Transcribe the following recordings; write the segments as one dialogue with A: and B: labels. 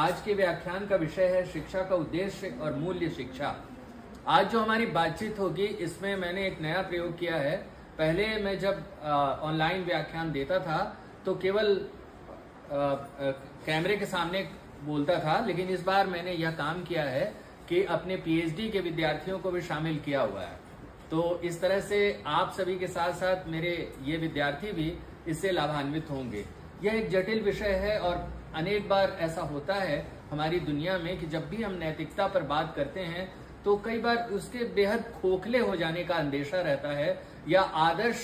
A: आज के व्याख्यान का विषय है शिक्षा का उद्देश्य और मूल्य शिक्षा। आज जो हमारी बातचीत होगी इसमें मैंने एक नया प्रयोग किया है। पहले मैं जब ऑनलाइन व्याख्यान देता था तो केवल कैमरे के सामने बोलता था, लेकिन इस बार मैंने यह काम किया है कि अपने पीएचडी के विद्यार्थियों को भी शामिल किया हुआ है। तो इस तरह से आप सभी के साथ साथ मेरे ये विद्यार्थी भी इससे लाभान्वित होंगे। यह एक जटिल विषय है और अनेक बार ऐसा होता है हमारी दुनिया में कि जब भी हम नैतिकता पर बात करते हैं तो कई बार उसके बेहद खोखले हो जाने का अंदेशा रहता है, या आदर्श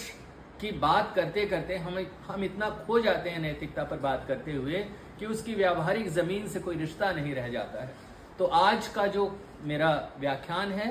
A: की बात करते करते हम इतना खो जाते हैं नैतिकता पर बात करते हुए कि उसकी व्यावहारिक जमीन से कोई रिश्ता नहीं रह जाता है। तो आज का जो मेरा व्याख्यान है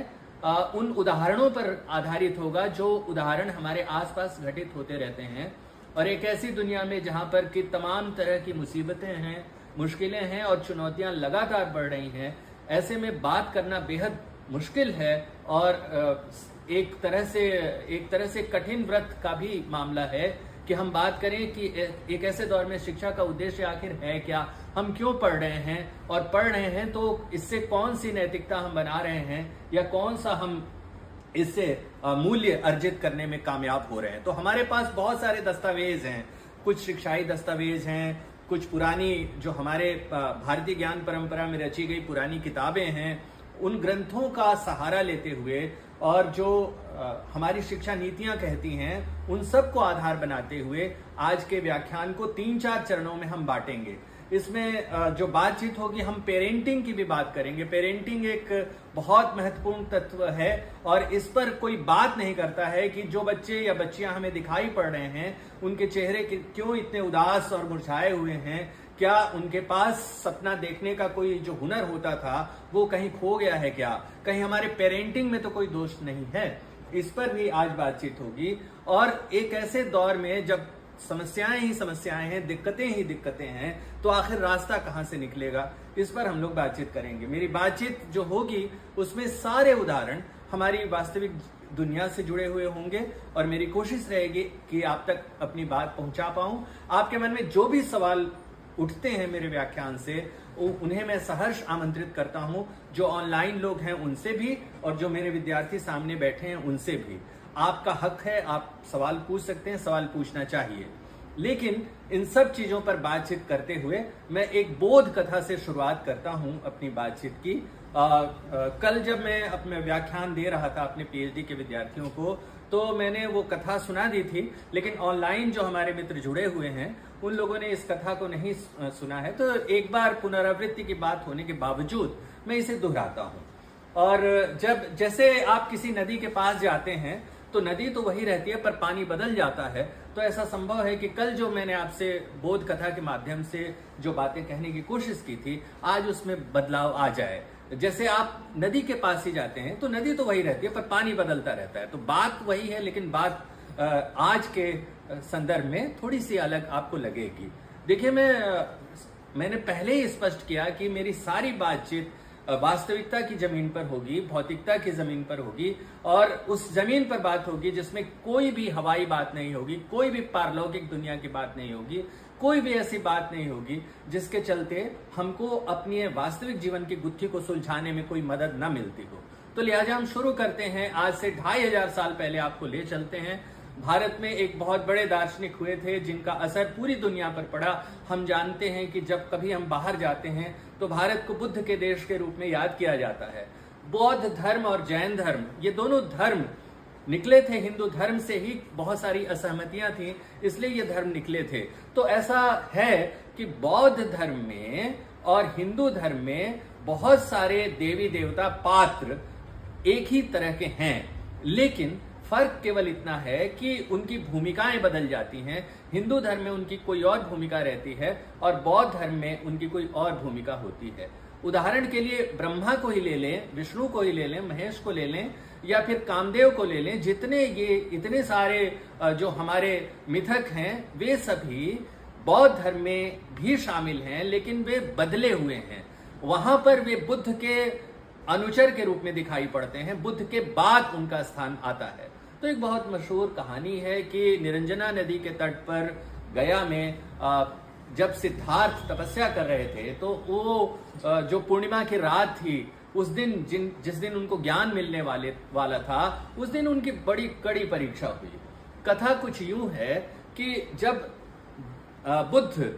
A: उन उदाहरणों पर आधारित होगा जो उदाहरण हमारे आसपास घटित होते रहते हैं, और एक ऐसी दुनिया में जहां पर कि तमाम तरह की मुसीबतें हैं, मुश्किलें हैं और चुनौतियां लगातार बढ़ रही हैं। ऐसे में बात करना बेहद मुश्किल है और एक तरह से कठिन व्रत का भी मामला है कि हम बात करें कि एक ऐसे दौर में शिक्षा का उद्देश्य आखिर है क्या, हम क्यों पढ़ रहे हैं, और पढ़ रहे हैं तो इससे कौन सी नैतिकता हम बना रहे हैं या कौन सा हम इससे मूल्य अर्जित करने में कामयाब हो रहे हैं। तो हमारे पास बहुत सारे दस्तावेज हैं, कुछ शिक्षाई दस्तावेज हैं, कुछ पुरानी जो हमारे भारतीय ज्ञान परंपरा में रची गई पुरानी किताबें हैं, उन ग्रंथों का सहारा लेते हुए और जो हमारी शिक्षा नीतियां कहती हैं उन सब को आधार बनाते हुए आज के व्याख्यान को 3-4 चरणों में हम बांटेंगे। इसमें जो बातचीत होगी हम पेरेंटिंग की भी बात करेंगे। पेरेंटिंग एक बहुत महत्वपूर्ण तत्व है और इस पर कोई बात नहीं करता है कि जो बच्चे या बच्चियां हमें दिखाई पड़ रहे हैं उनके चेहरे क्यों इतने उदास और मुरझाए हुए हैं, क्या उनके पास सपना देखने का कोई जो हुनर होता था वो कहीं खो गया है क्या, कहीं हमारे पेरेंटिंग में तो कोई दोष नहीं है। इस पर भी आज बातचीत होगी। और एक ऐसे दौर में जब समस्याएं ही समस्याएं हैं, दिक्कतें ही दिक्कतें हैं, तो आखिर रास्ता कहां से निकलेगा, इस पर हम लोग बातचीत करेंगे। मेरी बातचीत जो होगी उसमें सारे उदाहरण हमारी वास्तविक दुनिया से जुड़े हुए होंगे और मेरी कोशिश रहेगी कि आप तक अपनी बात पहुंचा पाऊं। आपके मन में जो भी सवाल उठते हैं मेरे व्याख्यान से उन्हें मैं सहर्ष आमंत्रित करता हूं, जो ऑनलाइन लोग हैं उनसे भी और जो मेरे विद्यार्थी सामने बैठे हैं उनसे भी। आपका हक है, आप सवाल पूछ सकते हैं, सवाल पूछना चाहिए। लेकिन इन सब चीजों पर बातचीत करते हुए मैं एक बोध कथा से शुरुआत करता हूं अपनी बातचीत की। कल जब मैं अपने व्याख्यान दे रहा था अपने पीएचडी के विद्यार्थियों को तो मैंने वो कथा सुना दी थी, लेकिन ऑनलाइन जो हमारे मित्र जुड़े हुए हैं उन लोगों ने इस कथा को नहीं सुना है। तो एक बार पुनरावृत्ति की बात होने के बावजूद मैं इसे दोहराता हूं। और जैसे आप किसी नदी के पास जाते हैं तो नदी तो वही रहती है पर पानी बदल जाता है। तो ऐसा संभव है कि कल जो मैंने आपसे बोध कथा के माध्यम से जो बातें कहने की कोशिश की थी आज उसमें बदलाव आ जाए। जैसे आप नदी के पास ही जाते हैं तो नदी तो वही रहती है पर पानी बदलता रहता है। तो बात वही है, लेकिन बात आज के संदर्भ में थोड़ी सी अलग आपको लगेगी। देखिए, मैंने पहले ही स्पष्ट किया कि मेरी सारी बातचीत वास्तविकता की जमीन पर होगी, भौतिकता की जमीन पर होगी, और उस जमीन पर बात होगी जिसमें कोई भी हवाई बात नहीं होगी, कोई भी पारलौकिक दुनिया की बात नहीं होगी, कोई भी ऐसी बात नहीं होगी जिसके चलते हमको अपनी वास्तविक जीवन की गुत्थी को सुलझाने में कोई मदद न मिलती हो। तो लिहाजा हम शुरू करते हैं। आज से 2500 साल पहले आपको ले चलते हैं। भारत में एक बहुत बड़े दार्शनिक हुए थे जिनका असर पूरी दुनिया पर पड़ा। हम जानते हैं कि जब कभी हम बाहर जाते हैं तो भारत को बुद्ध के देश के रूप में याद किया जाता है। बौद्ध धर्म और जैन धर्म, ये दोनों धर्म निकले थे हिंदू धर्म से ही। बहुत सारी असहमतियां थी, इसलिए ये धर्म निकले थे। तो ऐसा है कि बौद्ध धर्म में और हिंदू धर्म में बहुत सारे देवी देवता पात्र एक ही तरह के हैं, लेकिन फर्क केवल इतना है कि उनकी भूमिकाएं बदल जाती हैं। हिंदू धर्म में उनकी कोई और भूमिका रहती है और बौद्ध धर्म में उनकी कोई और भूमिका होती है। उदाहरण के लिए ब्रह्मा को ही ले लें, विष्णु को ही ले लें, महेश को ले लें या फिर कामदेव को ले लें। इतने सारे जो हमारे मिथक हैं वे सभी बौद्ध धर्म में भी शामिल हैं, लेकिन वे बदले हुए हैं। वहां पर वे बुद्ध के अनुचर के रूप में दिखाई पड़ते हैं, बुद्ध के बाद उनका स्थान आता है। तो एक बहुत मशहूर कहानी है कि निरंजना नदी के तट पर गया में जब सिद्धार्थ तपस्या कर रहे थे तो वो जो पूर्णिमा की रात थी उस दिन जिस दिन उनको ज्ञान मिलने वाला था, उस दिन उनकी बड़ी कड़ी परीक्षा हुई। कथा कुछ यूं है कि जब बुद्ध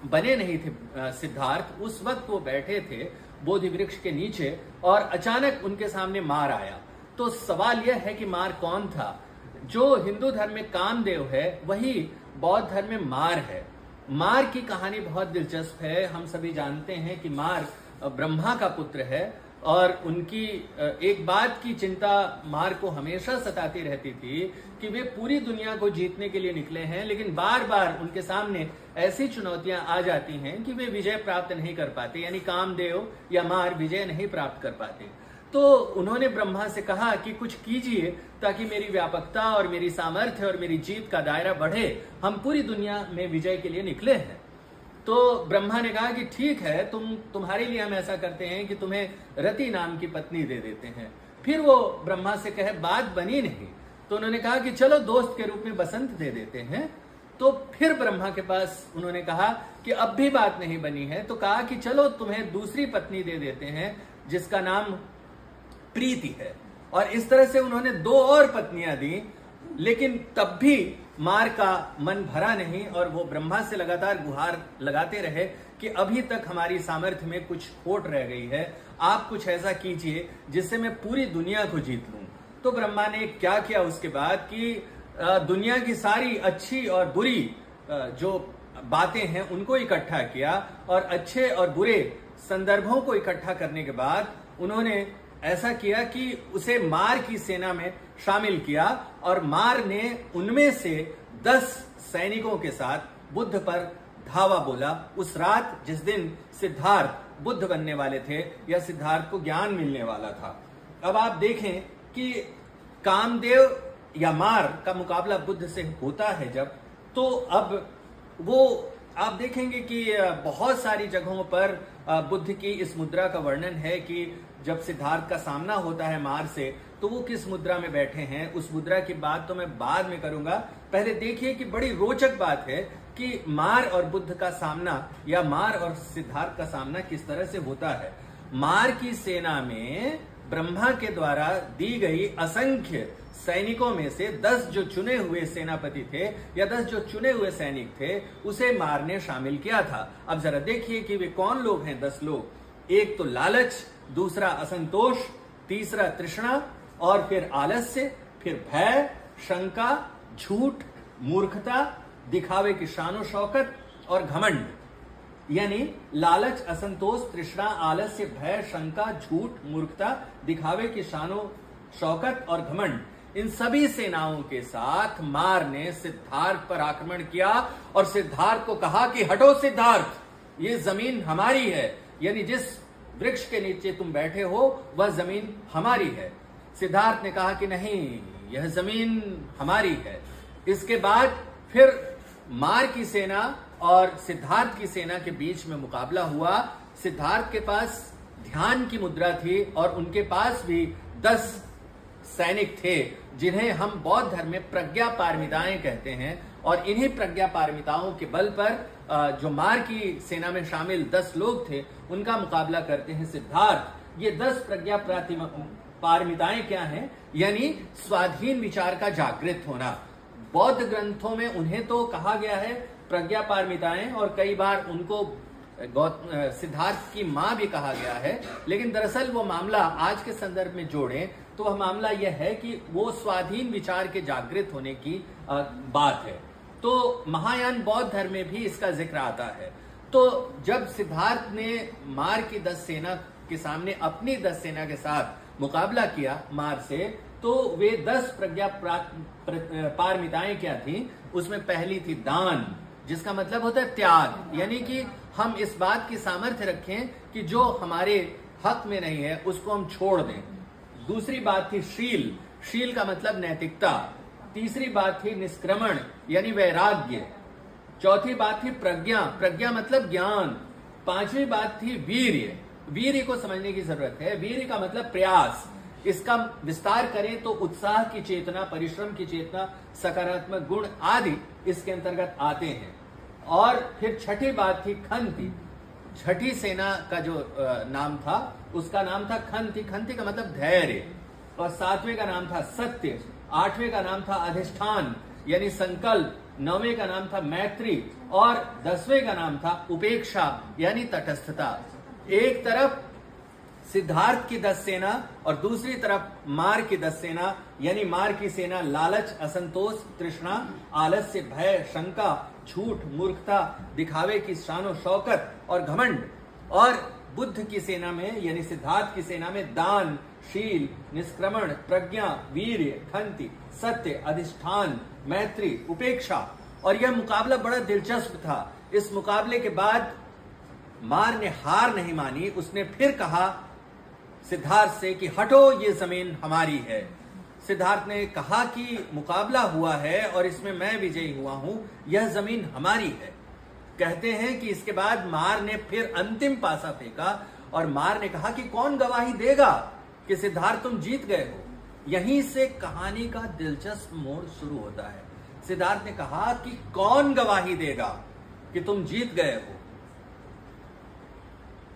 A: बने नहीं थे सिद्धार्थ, उस वक्त वो बैठे थे बोधि वृक्ष के नीचे और अचानक उनके सामने मार आया। तो सवाल यह है कि मार कौन था? जो हिंदू धर्म में कामदेव है वही बौद्ध धर्म में मार है। मार की कहानी बहुत दिलचस्प है। हम सभी जानते हैं कि मार ब्रह्मा का पुत्र है और उनकी एक बात की चिंता मार को हमेशा सताती रहती थी कि वे पूरी दुनिया को जीतने के लिए निकले हैं, लेकिन बार बार उनके सामने ऐसी चुनौतियां आ जाती हैं कि वे विजय प्राप्त नहीं कर पाते, यानी कामदेव या मार विजय नहीं प्राप्त कर पाते। तो उन्होंने ब्रह्मा से कहा कि कुछ कीजिए ताकि मेरी व्यापकता और मेरी सामर्थ्य और मेरी जीत का दायरा बढ़े, हम पूरी दुनिया में विजय के लिए निकले हैं। तो ब्रह्मा ने कहा कि ठीक है, तुम्हारे लिए हम ऐसा करते हैं कि तुम्हें रति नाम की पत्नी दे देते हैं। फिर वो ब्रह्मा से कहे बात बनी नहीं, तो उन्होंने कहा कि चलो दोस्त के रूप में बसंत दे देते हैं। तो फिर ब्रह्मा के पास उन्होंने कहा कि अब भी बात नहीं बनी है, तो कहा कि चलो तुम्हें दूसरी पत्नी दे देते हैं जिसका नाम प्रीति है। और इस तरह से उन्होंने 2 और पत्नियां दी, लेकिन तब भी मार का मन भरा नहीं और वो ब्रह्मा से लगातार गुहार लगाते रहे कि अभी तक हमारी सामर्थ्य में कुछ खोट रह गई है, आप कुछ ऐसा कीजिए जिससे मैं पूरी दुनिया को जीत लूं। तो ब्रह्मा ने क्या किया उसके बाद कि दुनिया की सारी अच्छी और बुरी जो बातें हैं उनको इकट्ठा किया और अच्छे और बुरे संदर्भों को इकट्ठा करने के बाद उन्होंने ऐसा किया कि उसे मार की सेना में शामिल किया और मार ने उनमें से 10 सैनिकों के साथ बुद्ध पर धावा बोला उस रात जिस दिन सिद्धार्थ बुद्ध बनने वाले थे या सिद्धार्थ को ज्ञान मिलने वाला था। अब आप देखें कि कामदेव या मार का मुकाबला बुद्ध से होता है जब, तो अब वो आप देखेंगे कि बहुत सारी जगहों पर बुद्ध की इस मुद्रा का वर्णन है कि जब सिद्धार्थ का सामना होता है मार से तो वो किस मुद्रा में बैठे हैं। उस मुद्रा की बात तो मैं बाद में करूंगा। पहले देखिए कि बड़ी रोचक बात है कि मार और बुद्ध का सामना या मार और सिद्धार्थ का सामना किस तरह से होता है। मार की सेना में ब्रह्मा के द्वारा दी गई असंख्य सैनिकों में से 10 जो चुने हुए सेनापति थे या 10 जो चुने हुए सैनिक थे उसे मार ने शामिल किया था। अब जरा देखिए कि वे कौन लोग हैं 10 लोग। एक तो लालच, दूसरा असंतोष, तीसरा तृष्णा और फिर आलस्य, फिर भय, शंका, झूठ, मूर्खता, दिखावे की शानो शौकत और घमंड। यानी लालच, असंतोष, तृष्णा, आलस्य, भय, शंका, झूठ, मूर्खता, दिखावे की शानो शौकत और घमंड, इन सभी सेनाओं के साथ मार ने सिद्धार्थ पर आक्रमण किया और सिद्धार्थ को कहा कि हटो सिद्धार्थ, ये जमीन हमारी है, यानी जिस वृक्ष के नीचे तुम बैठे हो वह जमीन हमारी है। सिद्धार्थ ने कहा कि नहीं, यह जमीन हमारी है। इसके बाद फिर मार की सेना और सिद्धार्थ की सेना के बीच में मुकाबला हुआ। सिद्धार्थ के पास ध्यान की मुद्रा थी और उनके पास भी 10 सैनिक थे जिन्हें हम बौद्ध धर्म में प्रज्ञा पारमिताएं कहते हैं। और इन्हीं प्रज्ञा पारमिताओं के बल पर जो मार की सेना में शामिल 10 लोग थे उनका मुकाबला करते हैं सिद्धार्थ। ये 10 प्रज्ञा पारमिताएं क्या हैं? यानी स्वाधीन विचार का जागृत होना। बौद्ध ग्रंथों में उन्हें तो कहा गया है प्रज्ञा पारमिताएं और कई बार उनको सिद्धार्थ की मां भी कहा गया है, लेकिन दरअसल वो मामला आज के संदर्भ में जोड़ें तो वह मामला यह है कि वो स्वाधीन विचार के जागृत होने की बात है। तो महायान बौद्ध धर्म में भी इसका जिक्र आता है। तो जब सिद्धार्थ ने मार की 10 सेना के सामने अपनी 10 सेना के साथ मुकाबला किया मार से, तो वे 10 प्रज्ञा पारमिताएं क्या थी? उसमें पहली थी दान, जिसका मतलब होता है त्याग, यानी कि हम इस बात की सामर्थ्य रखें कि जो हमारे हक में नहीं है उसको हम छोड़ दें। दूसरी बात थी शील, शील का मतलब नैतिकता। तीसरी बात थी निष्क्रमण यानी वैराग्य। चौथी बात थी प्रज्ञा, प्रज्ञा मतलब ज्ञान। पांचवी बात थी वीर्य, वीर्य को समझने की जरूरत है। वीर्य का मतलब प्रयास। इसका विस्तार करें तो उत्साह की चेतना, परिश्रम की चेतना, सकारात्मक गुण आदि इसके अंतर्गत आते हैं। और फिर छठी बात थी खंति। छठी सेना का जो नाम था उसका नाम था खंति। खंति का मतलब धैर्य। और 7वें का नाम था सत्य। 8वें का नाम था अधिष्ठान यानी संकल्प। 9वें का नाम था मैत्री। और 10वें का नाम था उपेक्षा यानी तटस्थता। एक तरफ सिद्धार्थ की 10 सेना और दूसरी तरफ मार की 10 सेना यानी मार की सेना लालच, असंतोष, तृष्णा, आलस्य, भय, शंका, झूठ, मूर्खता, दिखावे की शानो शौकत और घमंड। और बुद्ध की सेना में यानी सिद्धार्थ की सेना में दान, शील, निष्क्रमण, प्रज्ञा, वीर्य, खंति, सत्य, अधिष्ठान, मैत्री, उपेक्षा। और यह मुकाबला बड़ा दिलचस्प था। इस मुकाबले के बाद मार ने हार नहीं मानी। उसने फिर कहा सिद्धार्थ से कि हटो, ये जमीन हमारी है। सिद्धार्थ ने कहा कि मुकाबला हुआ है और इसमें मैं विजयी हुआ हूं, यह जमीन हमारी है। कहते हैं कि इसके बाद मार ने फिर अंतिम पासा फेंका और मार ने कहा कि कौन गवाही देगा कि सिद्धार्थ तुम जीत गए हो। यहीं से कहानी का दिलचस्प मोड़ शुरू होता है। सिद्धार्थ ने कहा कि कौन गवाही देगा कि तुम जीत गए हो।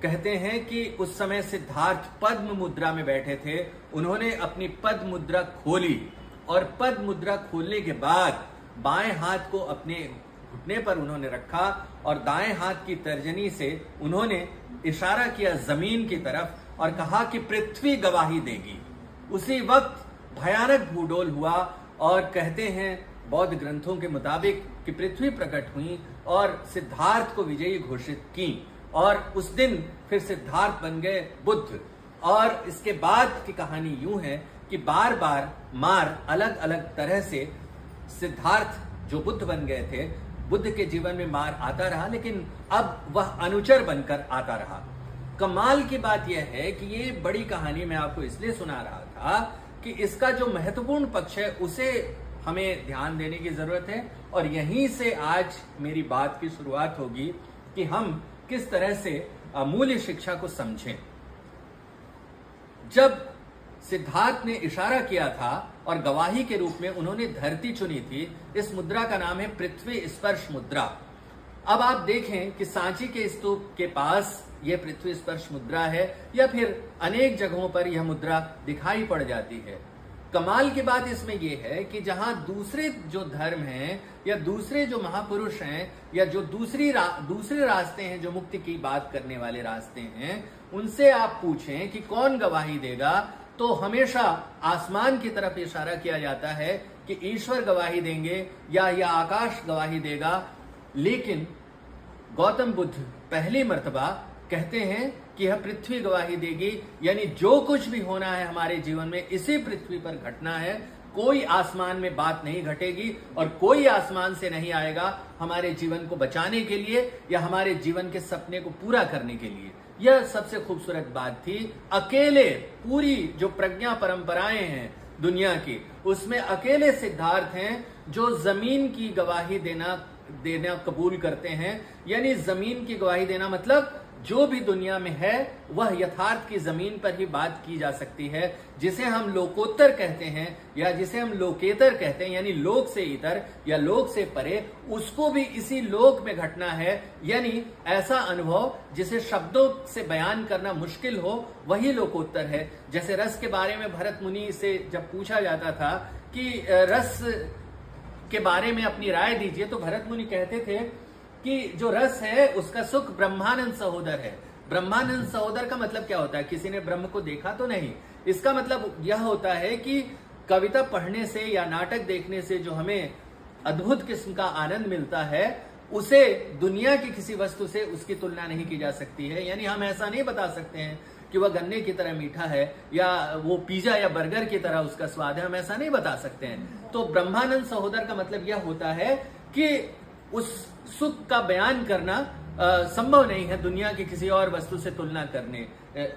A: कहते हैं कि उस समय सिद्धार्थ पद्म मुद्रा में बैठे थे। उन्होंने अपनी पद्म मुद्रा खोली और पद्म मुद्रा खोलने के बाद बाएं हाथ को अपने घुटने पर उन्होंने रखा और दाएं हाथ की तर्जनी से उन्होंने इशारा किया जमीन की तरफ और कहा कि पृथ्वी गवाही देगी। उसी वक्त भयानक भूडोल हुआ और कहते हैं बौद्ध ग्रंथों के मुताबिक कि पृथ्वी प्रकट हुई और सिद्धार्थ को विजयी घोषित की। और उस दिन फिर सिद्धार्थ बन गए बुद्ध। और इसके बाद की कहानी यूं है कि बार बार मार अलग अलग तरह से सिद्धार्थ जो बुद्ध बन गए थे, बुद्ध के जीवन में मार आता रहा, लेकिन अब वह अनुचर बनकर आता रहा। कमाल की बात यह है कि ये बड़ी कहानी मैं आपको इसलिए सुना रहा था कि इसका जो महत्वपूर्ण पक्ष है उसे हमें ध्यान देने की जरूरत है। और यहीं से आज मेरी बात की शुरुआत होगी कि हम किस तरह से मूल्य शिक्षा को समझें। जब सिद्धार्थ ने इशारा किया था और गवाही के रूप में उन्होंने धरती चुनी थी, इस मुद्रा का नाम है पृथ्वी स्पर्श मुद्रा। अब आप देखें कि सांची के स्तूप के पास यह पृथ्वी स्पर्श मुद्रा है या फिर अनेक जगहों पर यह मुद्रा दिखाई पड़ जाती है। कमाल की बात इसमें यह है कि जहां दूसरे जो धर्म हैं या दूसरे जो महापुरुष हैं या जो दूसरे रास्ते हैं जो मुक्ति की बात करने वाले रास्ते हैं, उनसे आप पूछें कि कौन गवाही देगा, तो हमेशा आसमान की तरफ इशारा किया जाता है कि ईश्वर गवाही देंगे या आकाश गवाही देगा। लेकिन गौतम बुद्ध पहली मर्तबा कहते हैं कि यह पृथ्वी गवाही देगी, यानी जो कुछ भी होना है हमारे जीवन में इसी पृथ्वी पर घटना है। कोई आसमान में बात नहीं घटेगी और कोई आसमान से नहीं आएगा हमारे जीवन को बचाने के लिए या हमारे जीवन के सपने को पूरा करने के लिए। यह सबसे खूबसूरत बात थी। अकेले पूरी जो प्रज्ञा परंपराएं हैं दुनिया की, उसमें अकेले सिद्धार्थ हैं जो जमीन की गवाही देना कबूल करते हैं। यानी जमीन की गवाही देना मतलब जो भी दुनिया में है वह यथार्थ की जमीन पर ही बात की जा सकती है, जिसे हम लोकोत्तर कहते हैं या जिसे हम लोकेतर कहते हैं, यानी लोक से इतर या लोक से परे, उसको भी इसी लोक में घटना है। यानी ऐसा अनुभव जिसे शब्दों से बयान करना मुश्किल हो, वही लोकोत्तर है। जैसे रस के बारे में भरत मुनि से जब पूछा जाता था कि रस के बारे में अपनी राय दीजिए, तो भरत मुनि कहते थे कि जो रस है उसका सुख ब्रह्मानंद सहोदर है। ब्रह्मानंद सहोदर का मतलब क्या होता है? किसी ने ब्रह्म को देखा तो नहीं। इसका मतलब यह होता है कि कविता पढ़ने से या नाटक देखने से जो हमें अद्भुत किस्म का आनंद मिलता है, उसे दुनिया की किसी वस्तु से उसकी तुलना नहीं की जा सकती है। यानी हम ऐसा नहीं बता सकते हैं कि वह गन्ने की तरह मीठा है या वो पिज्जा या बर्गर की तरह उसका स्वाद है, हम ऐसा नहीं बता सकते हैं। तो ब्रह्मानंद सहोदर का मतलब यह होता है कि उस सुख का बयान करना संभव नहीं है दुनिया की किसी और वस्तु से तुलना करने।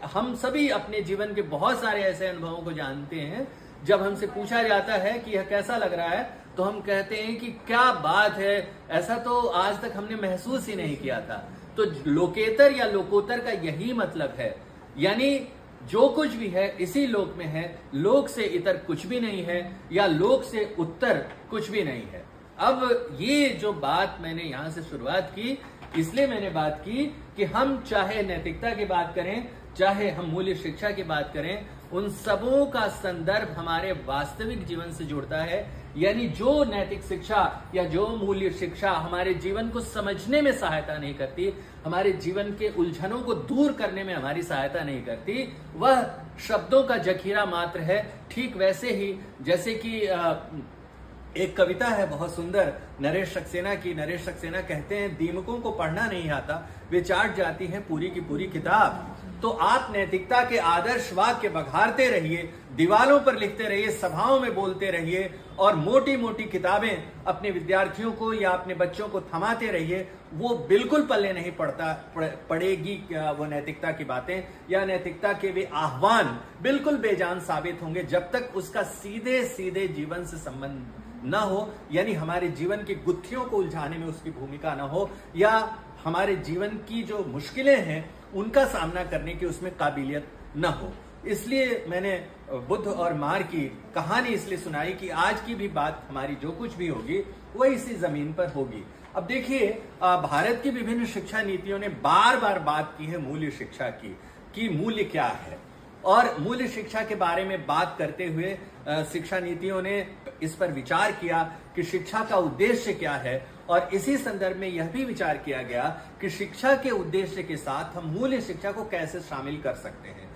A: हम सभी अपने जीवन के बहुत सारे ऐसे अनुभवों को जानते हैं, जब हमसे पूछा जाता है कि यह कैसा लग रहा है, तो हम कहते हैं कि क्या बात है, ऐसा तो आज तक हमने महसूस ही नहीं किया था। तो लोकेतर या लोकोत्तर का यही मतलब है, यानी जो कुछ भी है इसी लोक में है, लोक से इतर कुछ भी नहीं है या लोक से उत्तर कुछ भी नहीं है। अब ये जो बात मैंने यहां से शुरुआत की, इसलिए मैंने बात की कि हम चाहे नैतिकता की बात करें, चाहे हम मूल्य शिक्षा की बात करें, उन सबों का संदर्भ हमारे वास्तविक जीवन से जुड़ता है। यानी जो नैतिक शिक्षा या जो मूल्य शिक्षा हमारे जीवन को समझने में सहायता नहीं करती, हमारे जीवन के उलझनों को दूर करने में हमारी सहायता नहीं करती, वह शब्दों का जखीरा मात्र है। ठीक वैसे ही जैसे कि एक कविता है बहुत सुंदर नरेश सक्सेना की। नरेश सक्सेना कहते हैं, दीमकों को पढ़ना नहीं आता, वे चाट जाती हैं पूरी की पूरी किताब। तो आप नैतिकता के आदर्श वाक्य बघारते रहिए, दीवालों पर लिखते रहिए, सभाओं में बोलते रहिए और मोटी मोटी किताबें अपने विद्यार्थियों को या अपने बच्चों को थमाते रहिए। वो बिल्कुल पल्ले नहीं पड़ेगी वो नैतिकता की बातें या नैतिकता के वे आह्वान बिल्कुल बेजान साबित होंगे जब तक उसका सीधे सीधे जीवन से संबंध न हो, यानी हमारे जीवन की गुत्थियों को उलझाने में उसकी भूमिका न हो, या हमारे जीवन की जो मुश्किलें हैं उनका सामना करने की उसमें काबिलियत न हो। इसलिए मैंने बुद्ध और मार की कहानी इसलिए सुनाई कि आज की भी बात हमारी जो कुछ भी होगी वो इसी जमीन पर होगी। अब देखिए, भारत की विभिन्न शिक्षा नीतियों ने बार बार बात की है मूल्य शिक्षा की, कि मूल्य क्या है, और मूल्य शिक्षा के बारे में बात करते हुए शिक्षा नीतियों ने इस पर विचार किया कि शिक्षा का उद्देश्य क्या है, और इसी संदर्भ में यह भी विचार किया गया कि शिक्षा के उद्देश्य के साथ हम मूल्य शिक्षा को कैसे शामिल कर सकते हैं।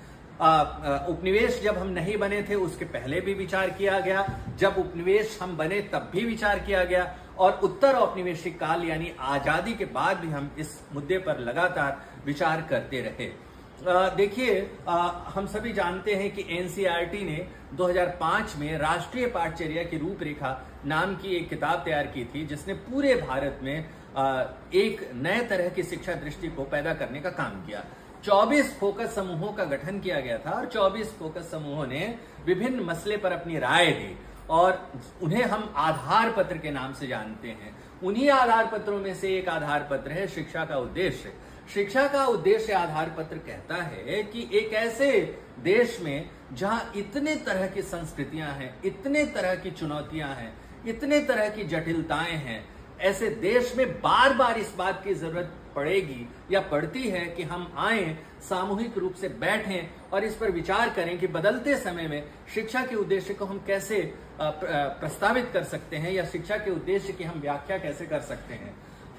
A: उपनिवेश जब हम नहीं बने थे उसके पहले भी विचार किया गया, जब उपनिवेश हम बने तब भी विचार किया गया, और उत्तर औपनिवेशिक काल यानी आजादी के बाद भी हम इस मुद्दे पर लगातार विचार करते रहे। देखिए, हम सभी जानते हैं कि एनसीईआरटी ने 2005 में राष्ट्रीय पाठचर्या की रूपरेखा नाम की एक किताब तैयार की थी, जिसने पूरे भारत में एक नए तरह की शिक्षा दृष्टि को पैदा करने का काम किया। 24 फोकस समूहों का गठन किया गया था और 24 फोकस समूहों ने विभिन्न मसले पर अपनी राय दी, और उन्हें हम आधार पत्र के नाम से जानते हैं। उन्हीं आधार पत्रों में से एक आधार पत्र है शिक्षा का उद्देश्य। शिक्षा का उद्देश्य आधार पत्र कहता है कि एक ऐसे देश में जहां इतने तरह की संस्कृतियां हैं, इतने तरह की चुनौतियां हैं, इतने तरह की जटिलताएं हैं, ऐसे देश में बार बार इस बात की जरूरत पड़ेगी या पड़ती है कि हम आए, सामूहिक रूप से बैठें और इस पर विचार करें कि बदलते समय में शिक्षा के उद्देश्य को हम कैसे प्रस्तावित कर सकते हैं, या शिक्षा के उद्देश्य की हम व्याख्या कैसे कर सकते हैं।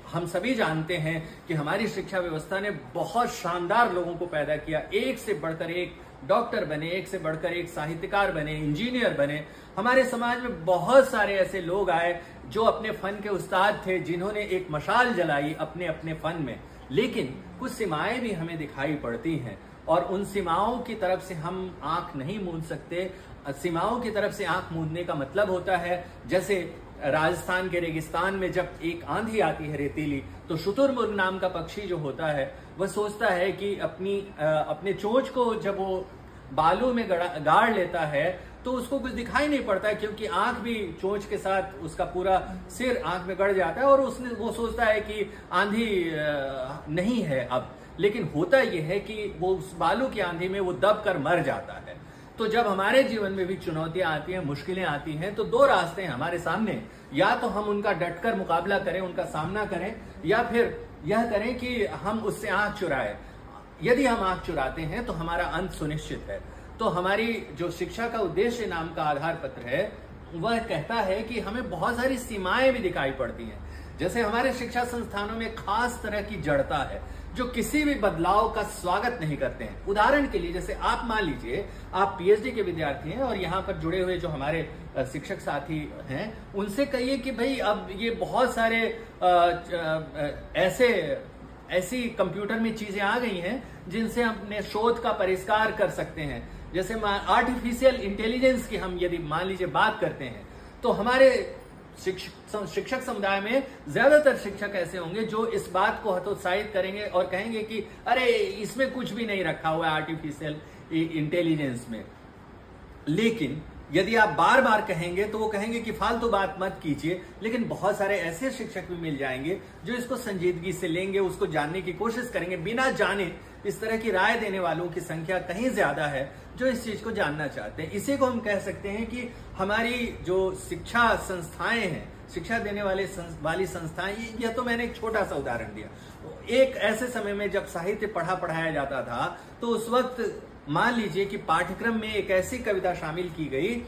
A: हम सभी जानते हैं कि हमारी शिक्षा व्यवस्था ने बहुत शानदार लोगों को पैदा किया, एक से बढ़कर एक डॉक्टर बने, एक से बढ़कर एक साहित्यकार बने, इंजीनियर बने। हमारे समाज में बहुत सारे ऐसे लोग आए जो अपने फन के उस्ताद थे, जिन्होंने एक मशाल जलाई अपने अपने फन में। लेकिन कुछ सीमाएं भी हमें दिखाई पड़ती हैं, और उन सीमाओं की तरफ से हम आंख नहीं मूंद सकते। सीमाओं की तरफ से आंख मूंदने का मतलब होता है, जैसे राजस्थान के रेगिस्तान में जब एक आंधी आती है रेतीली, तो शुतुरमुर्ग नाम का पक्षी जो होता है वह सोचता है कि अपने चोंच को जब वो बालू में गाड़ लेता है तो उसको कुछ दिखाई नहीं पड़ता है, क्योंकि आंख भी चोंच के साथ उसका पूरा सिर आंख में गड़ जाता है, और वो सोचता है कि आंधी नहीं है अब। लेकिन होता यह है कि वो उस बालू की आंधी में वो दब कर मर जाता है। तो जब हमारे जीवन में भी चुनौतियां आती हैं, मुश्किलें आती हैं, तो दो रास्ते हैं हमारे सामने। या तो हम उनका डटकर मुकाबला करें, उनका सामना करें, या फिर यह करें कि हम उससे आंख चुराएं। यदि हम आंख चुराते हैं तो हमारा अंत सुनिश्चित है। तो हमारी जो शिक्षा का उद्देश्य नाम का आधार पत्र है, वह कहता है कि हमें बहुत सारी सीमाएं भी दिखाई पड़ती हैं। जैसे हमारे शिक्षा संस्थानों में खास तरह की जड़ता है, जो किसी भी बदलाव का स्वागत नहीं करते हैं। उदाहरण के लिए, जैसे आप मान लीजिए आप पीएचडी के विद्यार्थी हैं, और यहाँ पर जुड़े हुए जो हमारे शिक्षक साथी हैं, उनसे कहिए कि भाई अब ये बहुत सारे ऐसी कंप्यूटर में चीजें आ गई हैं जिनसे हम अपने शोध का परिष्कार कर सकते हैं। जैसे आर्टिफिशियल इंटेलिजेंस की हम यदि मान लीजिए बात करते हैं, तो हमारे शिक्षक समुदाय में ज्यादातर शिक्षक ऐसे होंगे जो इस बात को हतोत्साहित करेंगे और कहेंगे कि अरे इसमें कुछ भी नहीं रखा हुआ है आर्टिफिशियल इंटेलिजेंस में। लेकिन यदि आप बार बार कहेंगे तो वो कहेंगे कि फालतू बात मत कीजिए। लेकिन बहुत सारे ऐसे शिक्षक भी मिल जाएंगे जो इसको संजीदगी से लेंगे, उसको जानने की कोशिश करेंगे बिना जाने। इस तरह की राय देने वालों की संख्या कहीं ज्यादा है जो इस चीज को जानना चाहते हैं। इसी को हम कह सकते हैं कि हमारी जो शिक्षा संस्थाएं हैं शिक्षा देने वाली संस्थाएं, यह तो मैंने एक छोटा सा उदाहरण दिया। एक ऐसे समय में जब साहित्य पढ़ाया जाता था, तो उस वक्त मान लीजिए कि पाठ्यक्रम में एक ऐसी कविता शामिल की गई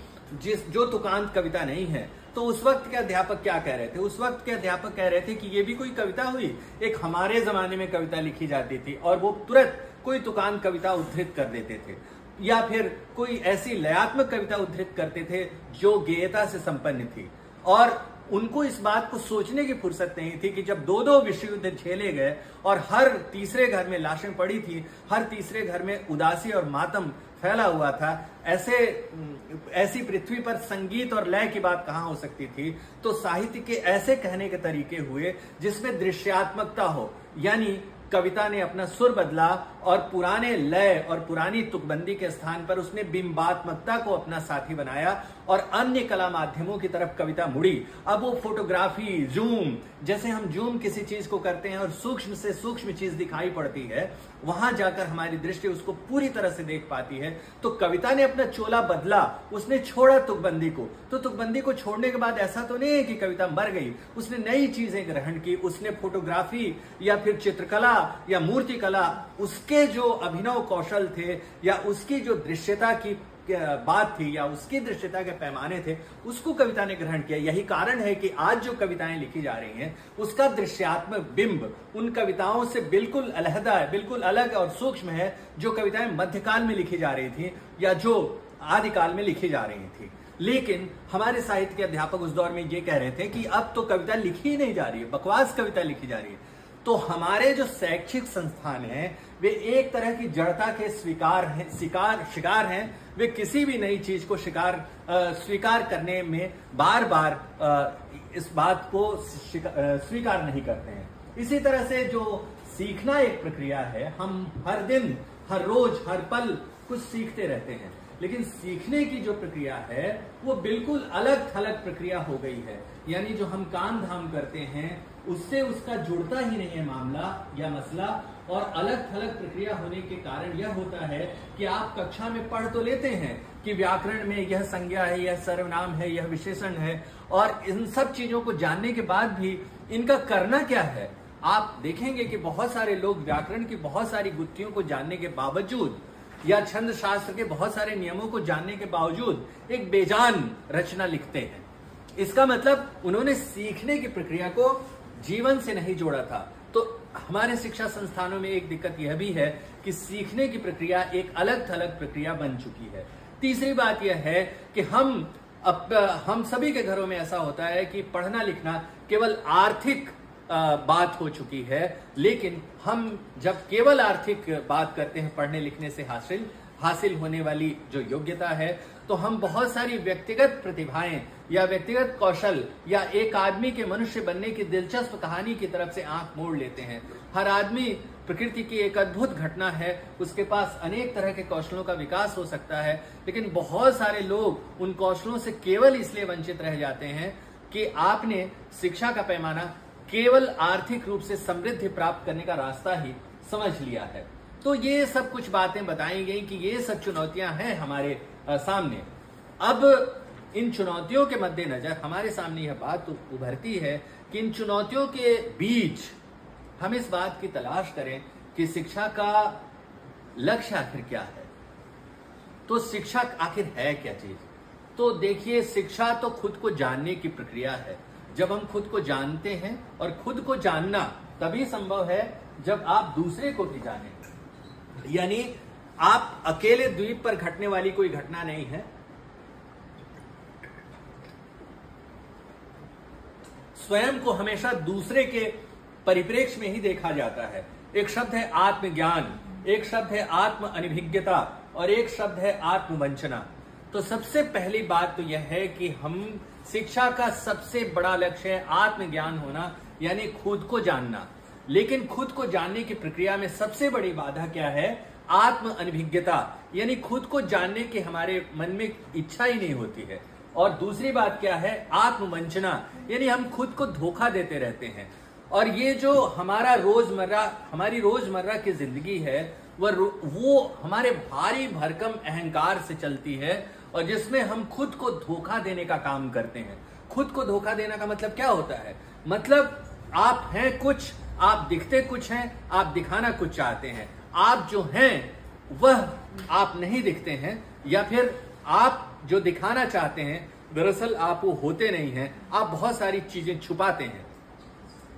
A: जो तुकांत कविता नहीं है, तो उस वक्त के अध्यापक क्या कह रहे थे? उस वक्त के अध्यापक कह रहे थे कि ये भी कोई कविता हुई? एक हमारे जमाने में कविता लिखी जाती थी और वो तुरंत कोई तुकांत कविता उद्धृत कर देते थे, या फिर कोई ऐसी लयात्मक कविता उद्धृत करते थे जो गेयता से संपन्न थी। और उनको इस बात को सोचने की फुर्सत नहीं थी कि जब 2 विश्व युद्ध झेले गए और हर तीसरे घर में लाशें पड़ी थी, हर तीसरे घर में उदासी और मातम फैला हुआ था, ऐसी पृथ्वी पर संगीत और लय की बात कहां हो सकती थी? तो साहित्य के ऐसे कहने के तरीके हुए जिसमें दृश्यात्मकता हो, यानी कविता ने अपना सुर बदला और पुराने लय और पुरानी तुकबंदी के स्थान पर उसने बिंबात्मकता को अपना साथी बनाया और अन्य कला माध्यमों की तरफ कविता मुड़ी। अब वो फोटोग्राफी, जूम, जैसे हम जूम किसी चीज को करते हैं और सूक्ष्म से सूक्ष्म चीज दिखाई पड़ती है, वहां जाकर हमारी दृष्टि उसको पूरी तरह से देख पाती है। तो कविता ने अपना चोला बदला, उसने छोड़ा तुकबंदी को। तो तुकबंदी को छोड़ने के बाद ऐसा तो नहीं है कि कविता मर गई, उसने नई चीजें ग्रहण की। उसने फोटोग्राफी या फिर चित्रकला या मूर्ति कला, उसके जो अभिनव कौशल थे या उसकी जो दृश्यता की बात थी या उसकी दृश्यता के पैमाने थे, उसको कविता ने ग्रहण किया। यही कारण है कि आज जो कविताएं लिखी जा रही हैं उसका दृश्यात्मक बिंब उन कविताओं से बिल्कुल अलहदा है, बिल्कुल अलग और सूक्ष्म है, जो कविताएं मध्यकाल में लिखी जा रही थी या जो आदिकाल में लिखी जा रही थी। लेकिन हमारे साहित्य के अध्यापक उस दौर में ये कह रहे थे कि अब तो कविता लिखी ही नहीं जा रही है, बकवास कविता लिखी जा रही है। तो हमारे जो शैक्षिक संस्थान हैं वे एक तरह की जड़ता के शिकार हैं। वे किसी भी नई चीज को स्वीकार करने में बार बार इस बात को स्वीकार नहीं करते हैं। इसी तरह से जो सीखना एक प्रक्रिया है, हम हर दिन, हर रोज, हर पल कुछ सीखते रहते हैं, लेकिन सीखने की जो प्रक्रिया है वो बिल्कुल अलग थलग प्रक्रिया हो गई है। यानी जो हम काम धाम करते हैं उससे उसका जुड़ता ही नहीं है मामला या मसला, और अलग थलग प्रक्रिया होने के कारण यह होता है कि आप कक्षा में पढ़ तो लेते हैं कि व्याकरण में यह संज्ञा है, यह सर्वनाम है, यह विशेषण है, और इन सब चीजों को जानने के बाद भी इनका करना क्या है? आप देखेंगे कि बहुत सारे लोग व्याकरण की बहुत सारी गुत्थियों को जानने के बावजूद या छंद शास्त्र के बहुत सारे नियमों को जानने के बावजूद एक बेजान रचना लिखते हैं। इसका मतलब उन्होंने सीखने की प्रक्रिया को जीवन से नहीं जोड़ा था। तो हमारे शिक्षा संस्थानों में एक दिक्कत यह भी है कि सीखने की प्रक्रिया एक अलग थलग प्रक्रिया बन चुकी है। तीसरी बात यह है कि हम सभी के घरों में ऐसा होता है कि पढ़ना लिखना केवल आर्थिक बात हो चुकी है, लेकिन हम जब केवल आर्थिक बात करते हैं पढ़ने लिखने से हासिल होने वाली जो योग्यता है, तो हम बहुत सारी व्यक्तिगत प्रतिभाएं या व्यक्तिगत कौशल या एक आदमी के मनुष्य बनने की दिलचस्प कहानी की तरफ से आंख मोड़ लेते हैं। हर आदमी प्रकृति की एक अद्भुत घटना है, उसके पास अनेक तरह के कौशलों का विकास हो सकता है, लेकिन बहुत सारे लोग उन कौशलों से केवल इसलिए वंचित रह जाते हैं कि आपने शिक्षा का पैमाना केवल आर्थिक रूप से समृद्धि प्राप्त करने का रास्ता ही समझ लिया है। तो ये सब कुछ बातें बताई गई कि ये सब चुनौतियां हैं हमारे सामने। अब इन चुनौतियों के मद्देनजर हमारे सामने यह बात उभरती है कि इन चुनौतियों के बीच हम इस बात की तलाश करें कि शिक्षा का लक्ष्य आखिर क्या है। तो शिक्षा आखिर है क्या चीज? तो देखिए, शिक्षा तो खुद को जानने की प्रक्रिया है। जब हम खुद को जानते हैं, और खुद को जानना तभी संभव है जब आप दूसरे को भी जानें। यानी आप अकेले द्वीप पर घटने वाली कोई घटना नहीं है। स्वयं को हमेशा दूसरे के परिप्रेक्ष्य में ही देखा जाता है। एक शब्द है आत्मज्ञान, एक शब्द है आत्म अनिभिज्ञता, और एक शब्द है आत्मवंचना। तो सबसे पहली बात तो यह है कि हम शिक्षा का सबसे बड़ा लक्ष्य है आत्मज्ञान होना, यानी खुद को जानना। लेकिन खुद को जानने की प्रक्रिया में सबसे बड़ी बाधा क्या है? आत्म अनभिज्ञता, यानी खुद को जानने की हमारे मन में इच्छा ही नहीं होती है। और दूसरी बात क्या है? आत्मवंचना, यानी हम खुद को धोखा देते रहते हैं। और ये जो हमारी रोजमर्रा की जिंदगी है वो हमारे भारी भरकम अहंकार से चलती है, और जिसमें हम खुद को धोखा देने का काम करते हैं। खुद को धोखा देना का मतलब क्या होता है? मतलब आप हैं कुछ, आप दिखते कुछ हैं, आप दिखाना कुछ चाहते हैं। आप जो हैं वह आप नहीं दिखते हैं, या फिर आप जो दिखाना चाहते हैं दरअसल आप वो होते नहीं हैं। आप बहुत सारी चीजें छुपाते हैं।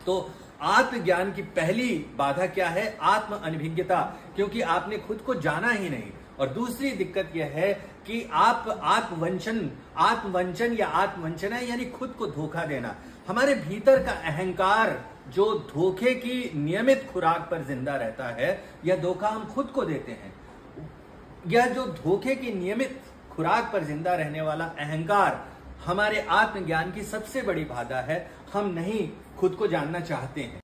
A: तो आत्मज्ञान की पहली बाधा क्या है? आत्म अनभिज्ञता, क्योंकि आपने खुद को जाना ही नहीं। और दूसरी दिक्कत यह है कि आप आत्मवंचन या आत्मवंचना यानी खुद को धोखा देना। हमारे भीतर का अहंकार जो धोखे की नियमित खुराक पर जिंदा रहता है, यह धोखा हम खुद को देते हैं। यह जो धोखे की नियमित खुराक पर जिंदा रहने वाला अहंकार हमारे आत्मज्ञान की सबसे बड़ी बाधा है। हम नहीं खुद को जानना चाहते हैं।